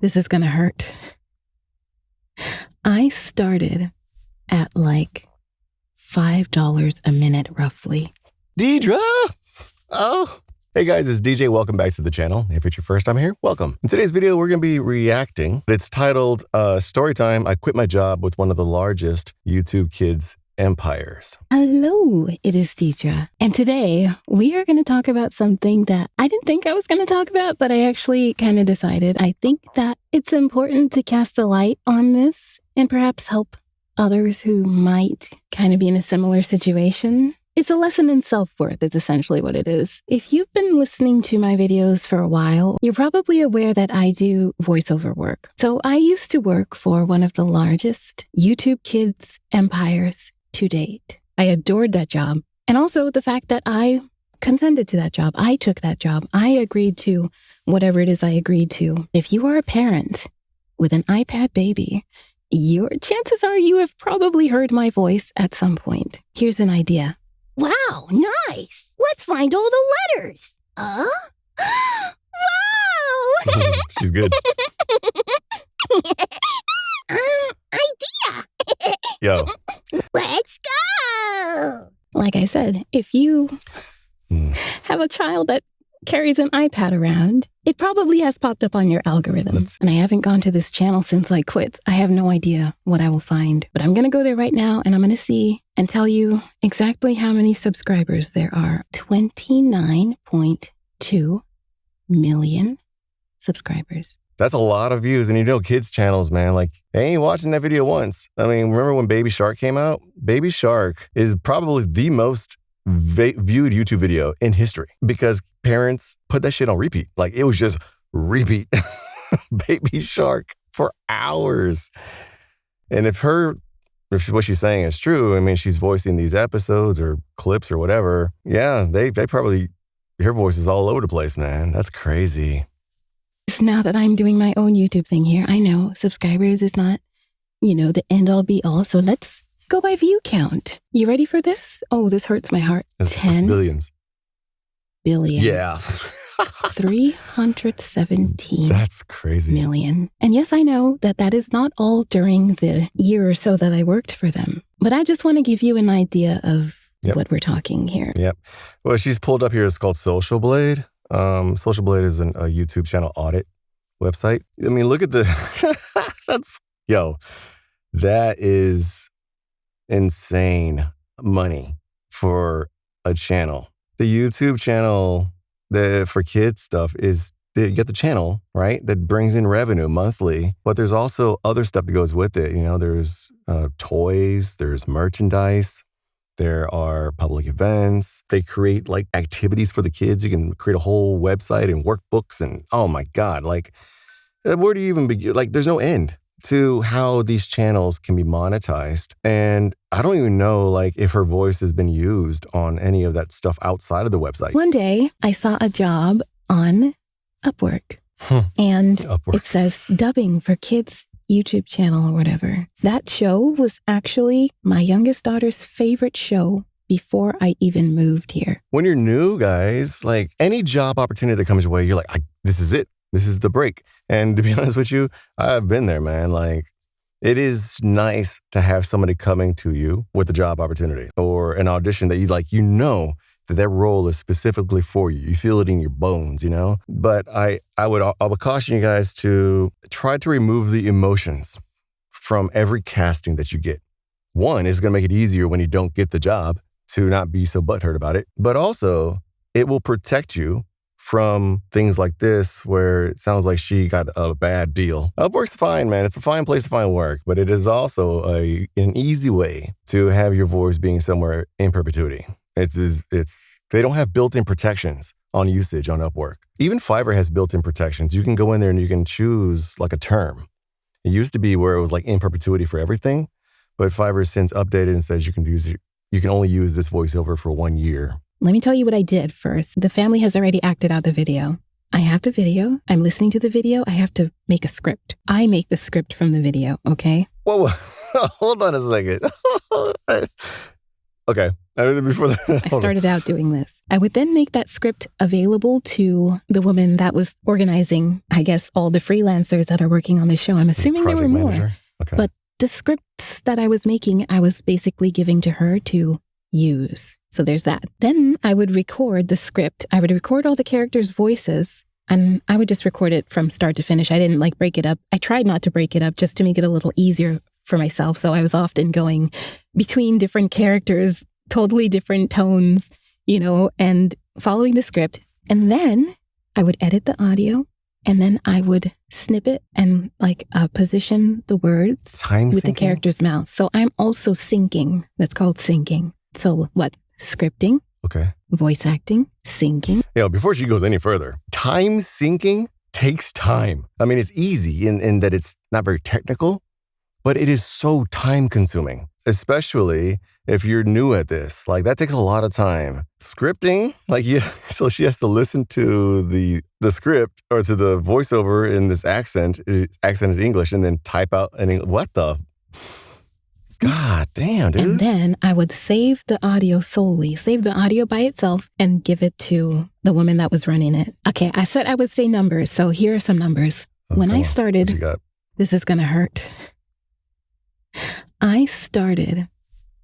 This is gonna hurt. I started at like $5 a minute, roughly. Diedre! Oh! Hey guys, it's DJ. Welcome back to the channel. If it's your first time here, welcome. In today's video, we're going to be reacting. It's titled, Storytime, I Quit My Job with One of the Largest YouTube Kids Empires. Hello, it is Diedre. And today, we are going to talk about something that I didn't think I was going to talk about, but I actually kind of decided. I think that it's important to cast a light on this and perhaps help others who might kind of be in a similar situation. It's a lesson in self-worth is essentially what it is. If you've been listening to my videos for a while, you're probably aware that I do voiceover work. So I used to work for one of the largest YouTube Kids empires to date. I adored that job. And also the fact that I consented to that job. I took that job. I agreed to whatever it is I agreed to. If you are a parent with an iPad baby, your chances are you have probably heard my voice at some point. Here's an idea. Wow, nice. Let's find all the letters. Wow! She's good. Idea. Yo. Let's go. Like I said, if you have a child that carries an iPad around, it probably has popped up on your algorithm. And I haven't gone to this channel since I quit. I have no idea what I will find. But I'm going to go there right now and I'm going to see and tell you exactly how many subscribers there are. 29.2 million subscribers. That's a lot of views. And you know, kids' channels, man, like, they ain't watching that video once. I mean, remember when Baby Shark came out? Baby Shark is probably the most viewed YouTube video in history because parents put that shit on repeat. Like, it was just repeat Baby Shark for hours. And if what she's saying is true, I mean, she's voicing these episodes or clips or whatever. Yeah, they probably, her voice is all over the place, man. That's crazy. Now that I'm doing my own YouTube thing here, I know subscribers is not, the end all be all. So let's go by view count. You ready for this? Oh, this hurts my heart. That's 10 billions. Yeah. 317 That's crazy. million. And yes, I know that is not all during the year or so that I worked for them. But I just want to give you an idea of what we're talking here. Yep. Well, she's pulled up here. It's called Social Blade. Social Blade is a YouTube channel audit website. I mean, look at the, that is insane money for a channel. The YouTube channel for kids stuff is, you get the channel, right? That brings in revenue monthly, but there's also other stuff that goes with it. There's toys, there's merchandise, there are public events. They create like activities for the kids. You can create a whole website and workbooks and oh my God, like where do you even begin? Like there's no end to how these channels can be monetized. And I don't even know like if her voice has been used on any of that stuff outside of the website. One day I saw a job on Upwork and it says dubbing for kids YouTube channel or whatever. That show was actually my youngest daughter's favorite show before I even moved here. When you're new, guys, like any job opportunity that comes your way, you're like, this is it. This is the break. And to be honest with you, I've been there, man. Like, it is nice to have somebody coming to you with a job opportunity or an audition that that that role is specifically for you. You feel it in your bones, But I would caution you guys to try to remove the emotions from every casting that you get. One, is going to make it easier when you don't get the job to not be so butthurt about it. But also, it will protect you from things like this where it sounds like she got a bad deal. Upwork's fine, man. It's a fine place to find work, but it is also an easy way to have your voice being somewhere in perpetuity. They don't have built-in protections on usage on Upwork. Even Fiverr has built-in protections. You can go in there and you can choose like a term. It used to be where it was like in perpetuity for everything, but Fiverr has since updated and says you can only use this voiceover for 1 year. Let me tell you what I did first. The family has already acted out the video. I have the video. I'm listening to the video. I have to make a script. I make the script from the video, okay? Whoa. Hold on a second. Okay. Before I started out doing this. I would then make that script available to the woman that was organizing, I guess, all the freelancers that are working on the show. I'm assuming there were more. Okay. But the scripts that I was making, I was basically giving to her to use. So there's that. Then I would record the script. I would record all the characters' voices, and I would just record it from start to finish. I didn't break it up. I tried not to break it up just to make it a little easier for myself. So I was often going between different characters, totally different tones, and following the script. And then I would edit the audio, and then I would snip it and position the words with the character's mouth. So I'm also syncing. That's called syncing. So what? Scripting. Okay. Voice acting. Syncing. Before she goes any further, time syncing takes time. I mean, it's easy in that it's not very technical, but it is so time consuming, especially if you're new at this. That takes a lot of time. Scripting, so she has to listen to the script or to the voiceover in this accented English, and then type out what the? God damn, dude. And then I would save the audio by itself and give it to the woman that was running it. Okay, I said I would say numbers, so here are some numbers. When I started, this is going to hurt. I started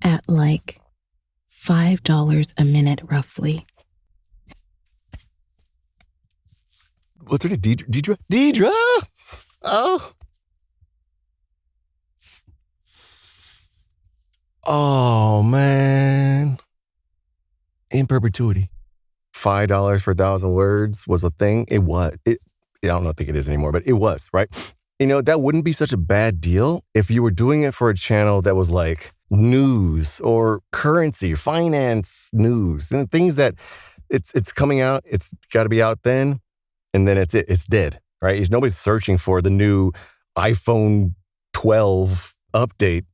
at $5 a minute, roughly. What's her name? Diedre? Diedre! Oh. Oh, man. In perpetuity. $5 for 1,000 words was a thing. It was. I don't think it is anymore, but it was, right? That wouldn't be such a bad deal if you were doing it for a channel that was news or currency, finance news, and things that it's coming out. It's got to be out then, and then it's dead, right? Nobody's searching for the new iPhone 12 update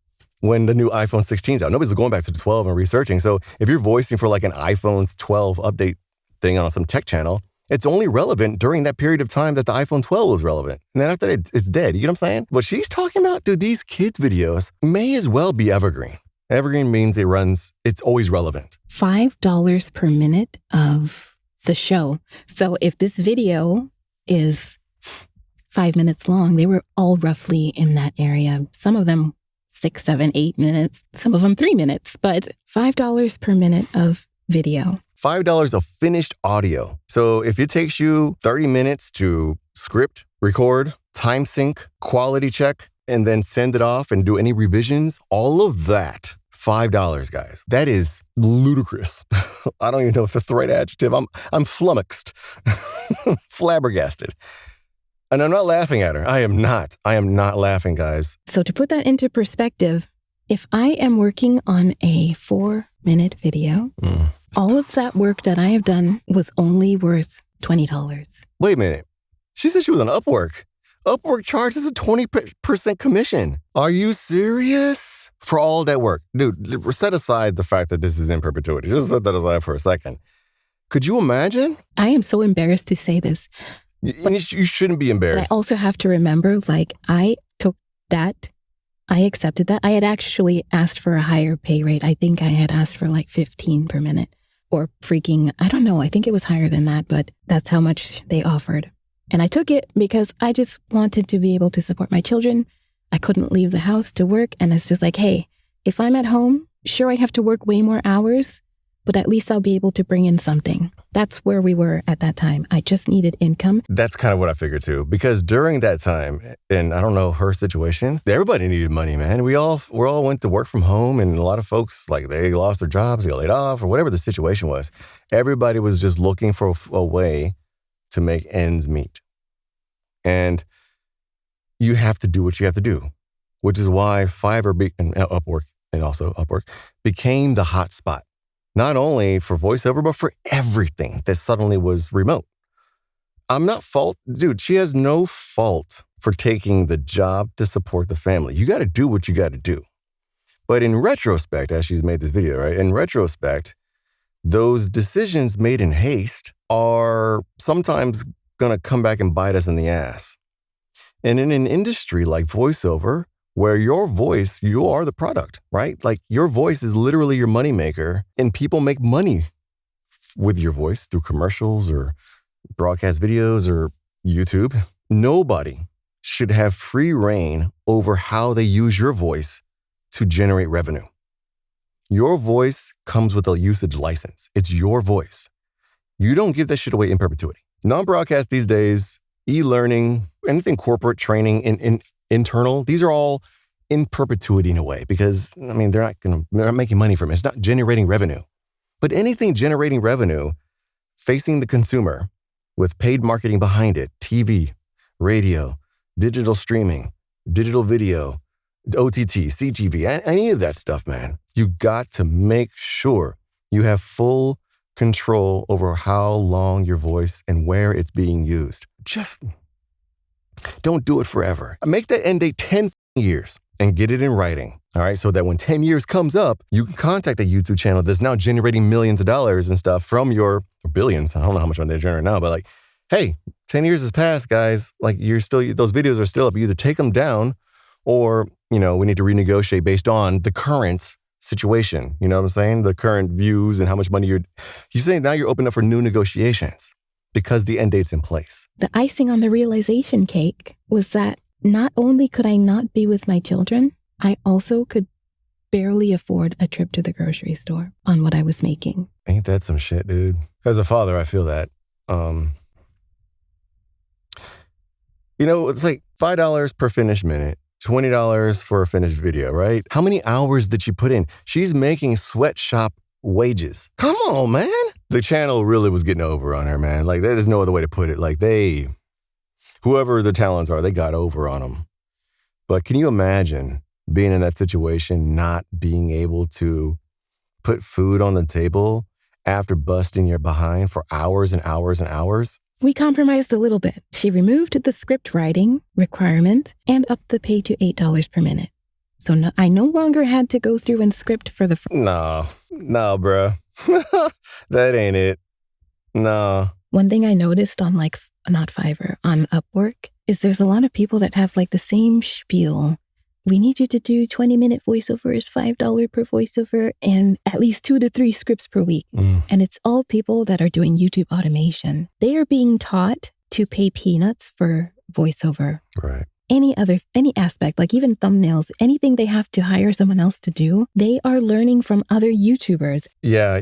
when the new iPhone 16 is out. Nobody's going back to the 12 and researching. So if you're voicing for an iPhone's 12 update thing on some tech channel, it's only relevant during that period of time that the iPhone 12 was relevant. And then after that, it's dead. You get what I'm saying? What she's talking about, dude, these kids' videos may as well be evergreen. Evergreen means it's always relevant. $5 per minute of the show. So if this video is 5 minutes long, they were all roughly in that area. Some of them 6, 7, 8 minutes, some of them 3 minutes, but $5 per minute of video. $5 of finished audio. So if it takes you 30 minutes to script, record, time sync, quality check, and then send it off and do any revisions, all of that, $5, guys. That is ludicrous. I don't even know if that's the right adjective. I'm flummoxed, flabbergasted. And I'm not laughing at her. I am not laughing, guys. So to put that into perspective, if I am working on a 4-minute video, all of that work that I have done was only worth $20. Wait a minute. She said she was on Upwork. Upwork charges a 20% commission. Are you serious? For all that work. Dude, set aside the fact that this is in perpetuity. Just set that aside for a second. Could you imagine? I am so embarrassed to say this. You shouldn't be embarrassed. But I also have to remember, I took that. I accepted that. I had actually asked for a higher pay rate. I think I had asked for 15 per minute or I don't know. I think it was higher than that, but that's how much they offered. And I took it because I just wanted to be able to support my children. I couldn't leave the house to work. And it's just hey, if I'm at home, sure, I have to work way more hours, but at least I'll be able to bring in something. That's where we were at that time. I just needed income. That's kind of what I figured too, because during that time, and I don't know her situation, everybody needed money, man. We all went to work from home, and a lot of folks, they lost their jobs, they got laid off, or whatever the situation was. Everybody was just looking for a way to make ends meet. And you have to do what you have to do, which is why Fiverr and Upwork became the hot spot. Not only for voiceover, but for everything that suddenly was remote. She has no fault for taking the job to support the family. You got to do what you got to do. But in retrospect, as she's made this video, right? In retrospect, those decisions made in haste are sometimes going to come back and bite us in the ass. And in an industry like voiceover, where your voice, you are the product, right? Like your voice is literally your moneymaker, and people make money with your voice through commercials or broadcast videos or YouTube. Nobody should have free reign over how they use your voice to generate revenue. Your voice comes with a usage license. It's your voice. You don't give that shit away in perpetuity. Non-broadcast these days, e-learning, anything corporate training, internal, these are all in perpetuity in a way because, I mean, they're not making money from it. It's not generating revenue. But anything generating revenue facing the consumer with paid marketing behind it, TV, radio, digital streaming, digital video, OTT, CTV, any of that stuff, man, you got to make sure you have full control over how long your voice and where it's being used. Just don't do it forever. Make that end date 10 years and get it in writing. All right. So that when 10 years comes up, you can contact a YouTube channel that's now generating millions of dollars and stuff from your billions. I don't know how much money they're generating now, but like, hey, 10 years has passed, guys. Like those videos are still up. You either take them down or, we need to renegotiate based on the current situation. You know what I'm saying? The current views and how much money you're saying now you're open up for new negotiations because the end date's in place. The icing on the realization cake was that not only could I not be with my children, I also could barely afford a trip to the grocery store on what I was making. Ain't that some shit, dude? As a father, I feel that. It's like $5 per finished minute. $20 for a finished video, right? How many hours did you put in? She's making sweatshop wages. Come on, man. The channel really was getting over on her, man. Like, there's no other way to put it. Like, whoever the talents are, they got over on them. But can you imagine being in that situation, not being able to put food on the table after busting your behind for hours and hours and hours? We compromised a little bit. She removed the script writing requirement and upped the pay to $8 per minute. So I no longer had to go through and script for the... No, bruh. That ain't it. No. One thing I noticed on not Fiverr, on Upwork, is there's a lot of people that have the same spiel. We need you to do 20-minute voiceovers, $5 per voiceover, and at least 2 to 3 scripts per week. And it's all people that are doing YouTube automation. They are being taught to pay peanuts for voiceover. Right. Any aspect, like even thumbnails, anything they have to hire someone else to do, they are learning from other YouTubers. Yeah.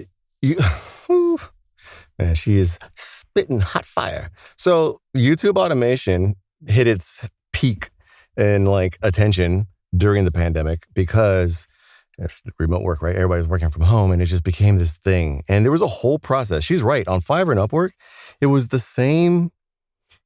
Man, she is spitting hot fire. So YouTube automation hit its peak in attention during the pandemic because it's remote work, right? Everybody's working from home and it just became this thing. And there was a whole process. She's right. On Fiverr and Upwork, it was the same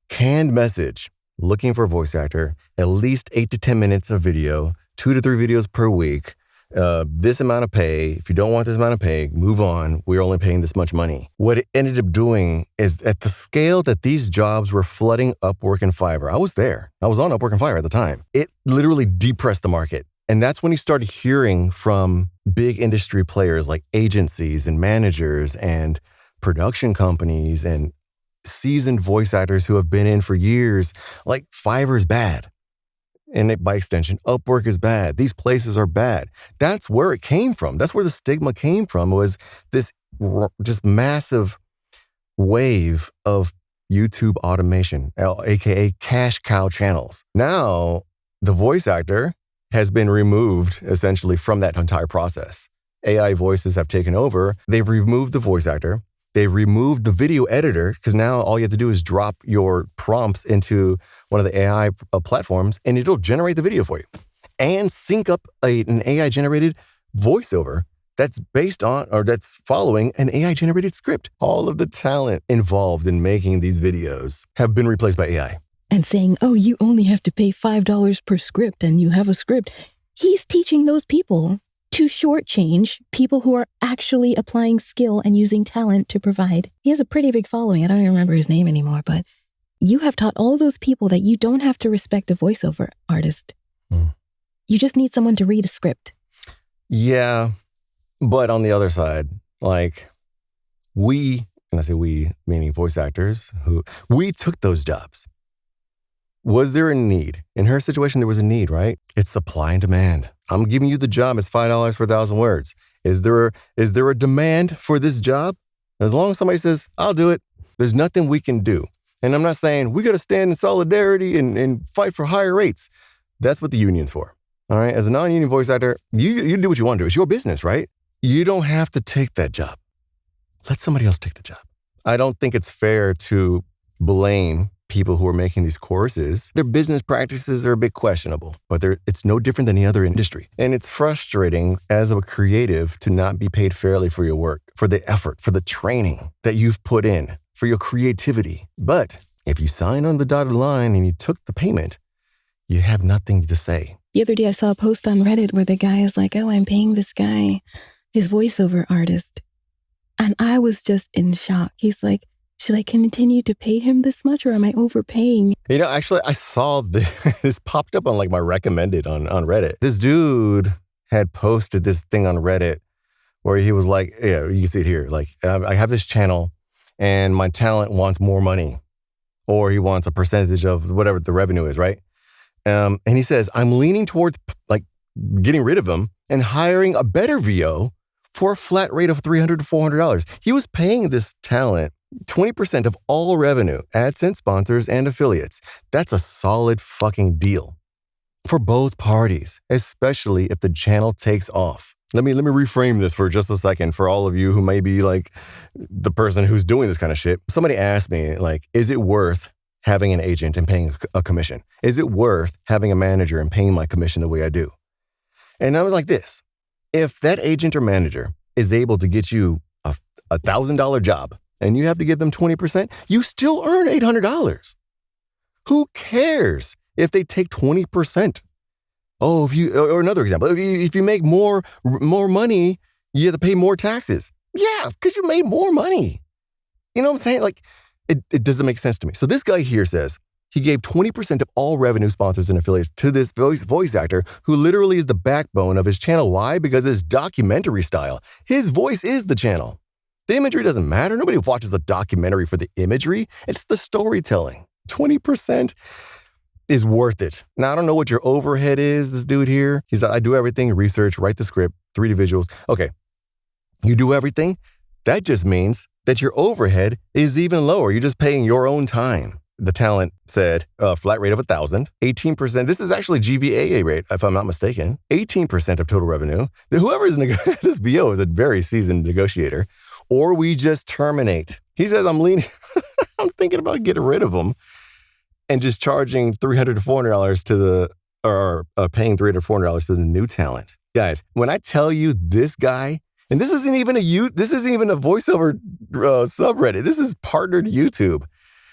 canned message. Looking for a voice actor, at least 8 to 10 minutes of video, 2 to 3 videos per week, this amount of pay. If you don't want this amount of pay, move on. We're only paying this much money. What it ended up doing is at the scale that these jobs were flooding Upwork and Fiverr. I was there. I was on Upwork and Fiverr at the time. It literally depressed the market. And that's when you started hearing from big industry players like agencies and managers and production companies and seasoned voice actors who have been in for years, like Fiverr is bad. And by extension, Upwork is bad. These places are bad. That's where it came from. That's where the stigma came from, was this just massive wave of YouTube automation, aka cash cow channels. Now, the voice actor has been removed essentially from that entire process. AI voices have taken over. They've removed the voice actor. They've removed the video editor because now all you have to do is drop your prompts into one of the AI platforms and it'll generate the video for you and sync up an AI-generated voiceover that's based on or that's following an AI-generated script. All of the talent involved in making these videos have been replaced by AI. And saying, oh, you only have to pay $5 per script and you have a script. He's teaching those people to shortchange people who are actually applying skill and using talent to provide. He has a pretty big following. I don't even remember his name anymore, but you have taught all those people that you don't have to respect a voiceover artist. You just need someone to read a script. Yeah. But on the other side, we, and I say we, meaning voice actors, we took those jobs. Was there a need? In her situation, there was a need, right? It's supply and demand. I'm giving you the job. It's $5 for 1,000 words. Is there a demand for this job? As long as somebody says, I'll do it, there's nothing we can do. And I'm not saying we got to stand in solidarity and fight for higher rates. That's what the union's for. All right. As a non-union voice actor, you do what you want to do. It's your business, right? You don't have to take that job. Let somebody else take the job. I don't think it's fair to blame people who are making these courses. Their business practices are a bit questionable, but it's no different than any other industry. And it's frustrating as a creative to not be paid fairly for your work, for the effort, for the training that you've put in, for your creativity. But if you sign on the dotted line and you took the payment, you have nothing to say. The other day I saw a post on Reddit where the guy is like, oh, I'm paying this guy, his voiceover artist. And I was just in shock. He's like, should I continue to pay him this much or am I overpaying? You know, actually, I saw this popped up on like my recommended on Reddit. This dude had posted this thing on Reddit where he was like, yeah, you can see it here. Like, I have this channel and my talent wants more money, or he wants a percentage of whatever the revenue is, right? And he says, I'm leaning towards like getting rid of him and hiring a better VO for a flat rate of $300 to $400. He was paying this talent 20% of all revenue, AdSense sponsors and affiliates. That's a solid fucking deal for both parties, especially if the channel takes off. Let me reframe this for just a second for all of you who may be like the person who's doing this kind of shit. Somebody asked me, like, is it worth having an agent and paying a commission? Is it worth having a manager and paying my commission the way I do? And I was like this, if that agent or manager is able to get you a $1,000 job and you have to give them 20%, you still earn $800. Who cares if they take 20%? Oh, or another example, if you make more money, you have to pay more taxes. Yeah, because you made more money. You know what I'm saying? Like, it doesn't make sense to me. So this guy here says he gave 20% of all revenue, sponsors, and affiliates to this voice actor who literally is the backbone of his channel. Why? Because it's documentary style. His voice is the channel. The imagery doesn't matter. Nobody watches a documentary for the imagery. It's the storytelling. 20% is worth it. Now, I don't know what your overhead is, this dude here. He's like, I do everything, research, write the script, 3D visuals. Okay, you do everything. That just means that your overhead is even lower. You're just paying your own time. The talent said a flat rate of 1,000, 18%. This is actually GVAA rate, if I'm not mistaken. 18% of total revenue. Whoever is this VO is a very seasoned negotiator. Or we just terminate. He says, I'm thinking about getting rid of him and just charging $300 to $400 paying $300 to $400 to the new talent. Guys, when I tell you this guy, and this isn't even a voiceover subreddit. This is partnered YouTube,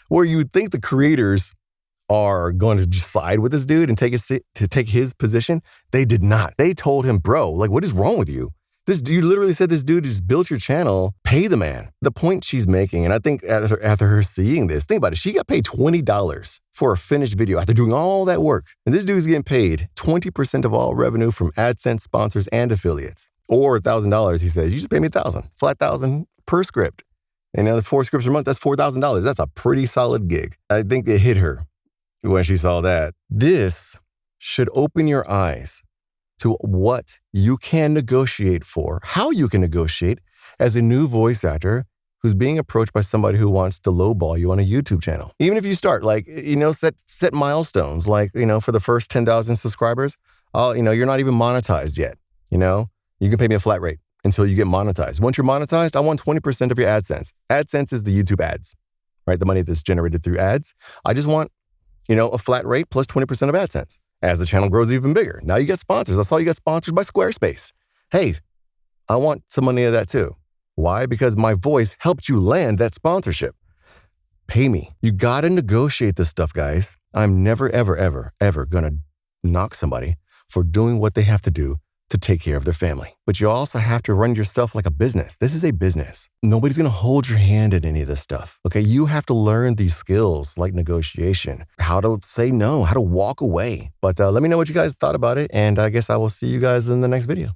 where you would think the creators are going to just side with this dude and take his position. They did not. They told him, bro, like, what is wrong with you? You literally said this dude just built your channel, pay the man. The point she's making, and I think after her seeing this, think about it, she got paid $20 for a finished video after doing all that work. And this dude's getting paid 20% of all revenue from AdSense, sponsors, and affiliates. Or $1,000, he says, you just pay me $1,000, flat $1,000 per script. And now the 4 scripts a month, that's $4,000. That's a pretty solid gig. I think it hit her when she saw that. This should open your eyes to what you can negotiate for, how you can negotiate as a new voice actor who's being approached by somebody who wants to lowball you on a YouTube channel. Even if you start, like, set milestones, like, for the first 10,000 subscribers, you're not even monetized yet. You can pay me a flat rate until you get monetized. Once you're monetized, I want 20% of your AdSense. AdSense is the YouTube ads, right? The money that's generated through ads. I just want, a flat rate plus 20% of AdSense. As the channel grows even bigger. Now you get sponsors. I saw you got sponsored by Squarespace. Hey, I want some money of that too. Why? Because my voice helped you land that sponsorship. Pay me. You got to negotiate this stuff, guys. I'm never, ever, ever, ever going to knock somebody for doing what they have to do to take care of their family. But you also have to run yourself like a business. This is a business. Nobody's going to hold your hand in any of this stuff. Okay. You have to learn these skills like negotiation, how to say no, how to walk away. But let me know what you guys thought about it. And I guess I will see you guys in the next video.